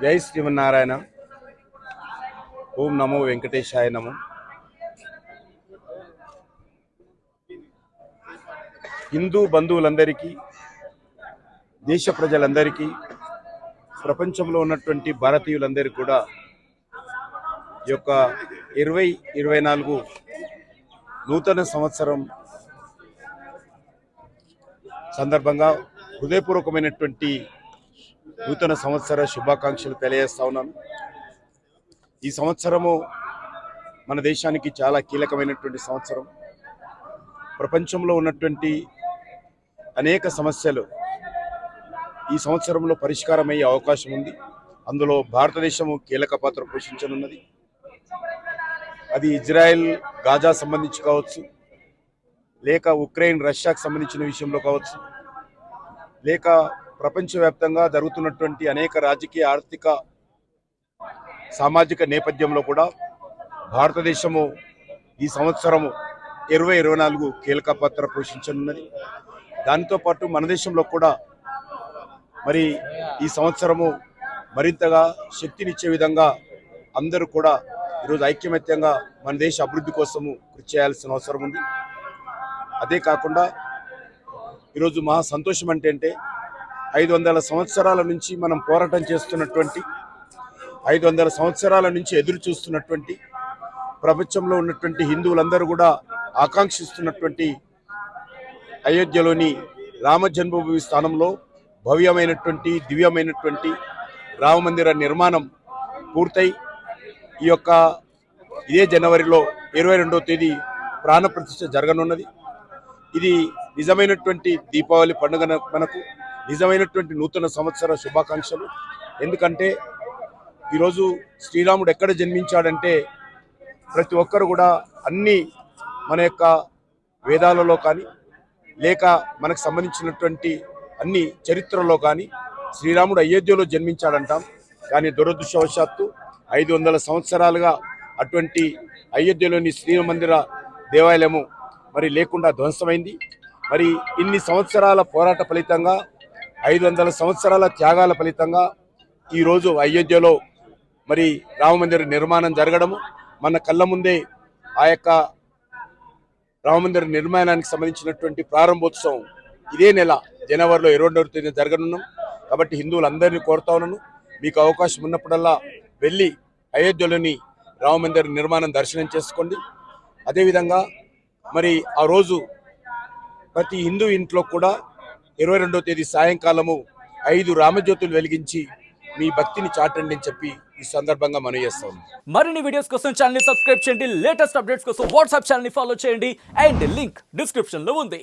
జై శ్రీమన్నారాయణ. ఓం నమో వెంకటేశాయ నమో. హిందూ బంధువులందరికీ, దేశ ప్రజలందరికీ, ప్రపంచంలో ఉన్నటువంటి భారతీయులందరికీ కూడా ఈ యొక్క 2024 నూతన సంవత్సరం సందర్భంగా హృదయపూర్వకమైనటువంటి నూతన సంవత్సర శుభాకాంక్షలు తెలియజేస్తా ఉన్నాను. ఈ సంవత్సరము మన దేశానికి చాలా కీలకమైనటువంటి సంవత్సరం. ప్రపంచంలో ఉన్నటువంటి అనేక సమస్యలు ఈ సంవత్సరంలో పరిష్కారమయ్యే అవకాశం ఉంది. అందులో భారతదేశము కీలక పాత్ర పోషించనున్నది. అది ఇజ్రాయెల్ గాజా సంబంధించి కావచ్చు, లేక ఉక్రెయిన్ రష్యాకు సంబంధించిన విషయంలో కావచ్చు, లేక ప్రపంచవ్యాప్తంగా జరుగుతున్నటువంటి అనేక రాజకీయ, ఆర్థిక, సామాజిక నేపథ్యంలో కూడా భారతదేశము ఈ సంవత్సరము 2024 కీలక పాత్ర పోషించనున్నది. దానితో పాటు మన దేశంలో కూడా మరి ఈ సంవత్సరము మరింతగా శక్తినిచ్చే విధంగా అందరూ కూడా ఈరోజు ఐక్యమత్యంగా మన దేశ అభివృద్ధి కోసము కృషి చేయాల్సిన అవసరం ఉంది. అదే కాకుండా ఈరోజు మహా సంతోషం అంటే 500 సంవత్సరాల నుంచి మనం పోరాటం చేస్తున్నటువంటి, 500 సంవత్సరాల నుంచి ఎదురు చూస్తున్నటువంటి, ప్రపంచంలో ఉన్నటువంటి హిందువులందరూ కూడా ఆకాంక్షిస్తున్నటువంటి అయోధ్యలోని రామ జన్మభూమి స్థానంలో భవ్యమైనటువంటి, దివ్యమైనటువంటి రామమందిర నిర్మాణం పూర్తయి ఇదే జనవరిలో 22వ తేదీ ప్రాణప్రతిష్ఠ జరగనున్నది. ఇది నిజమైనటువంటి దీపావళి పండుగ, మనకు నిజమైనటువంటి నూతన సంవత్సర శుభాకాంక్షలు. ఎందుకంటే ఈరోజు శ్రీరాముడు ఎక్కడ జన్మించాడంటే ప్రతి ఒక్కరు కూడా అన్ని మన యొక్క వేదాలలో కానీ, లేక మనకు సంబంధించినటువంటి అన్ని చరిత్రలో కానీ శ్రీరాముడు అయోధ్యలో జన్మించాడంటాం. కానీ దురదృష్టవశాత్తు 500 సంవత్సరాలుగా అటువంటి అయోధ్యలోని శ్రీమందిర దేవాలయము మరి లేకుండా ధ్వంసమైంది. మరి ఇన్ని సంవత్సరాల పోరాట ఫలితంగా, 500 సంవత్సరాల త్యాగాల ఫలితంగా ఈరోజు అయోధ్యలో మరి రామమందిర నిర్మాణం జరగడము, మన కళ్ళ ముందే ఆ యొక్క రామమందిర నిర్మాణానికి సంబంధించినటువంటి ప్రారంభోత్సవం ఇదే నెల జనవరిలో 22వ తేదీన జరగనున్నాం. కాబట్టి హిందువులందరినీ కోరుతా ఉన్నాను, మీకు అవకాశం ఉన్నప్పుడల్లా వెళ్ళి అయోధ్యలోని రామమందిర నిర్మాణం దర్శనం చేసుకోండి. అదేవిధంగా మరి ఆ రోజు ప్రతి హిందూ ఇంట్లో కూడా 22వ తేదీ సాయంకాలము 5 రామజ్యోతులు వెలిగించి మీ భక్తిని చాటండి అని చెప్పి ఈ సందర్భంగా మనం చేస్తాం. మరిన్ని వీడియోస్ కోసం ఛానల్ ని సబ్స్క్రైబ్ చేయండి. లేటెస్ట్ అప్డేట్స్ కోసం వాట్సాప్ ఛానల్ ని ఫాలో చేయండి. అండ్ లింక్ డిస్క్రిప్షన్ లో ఉంది.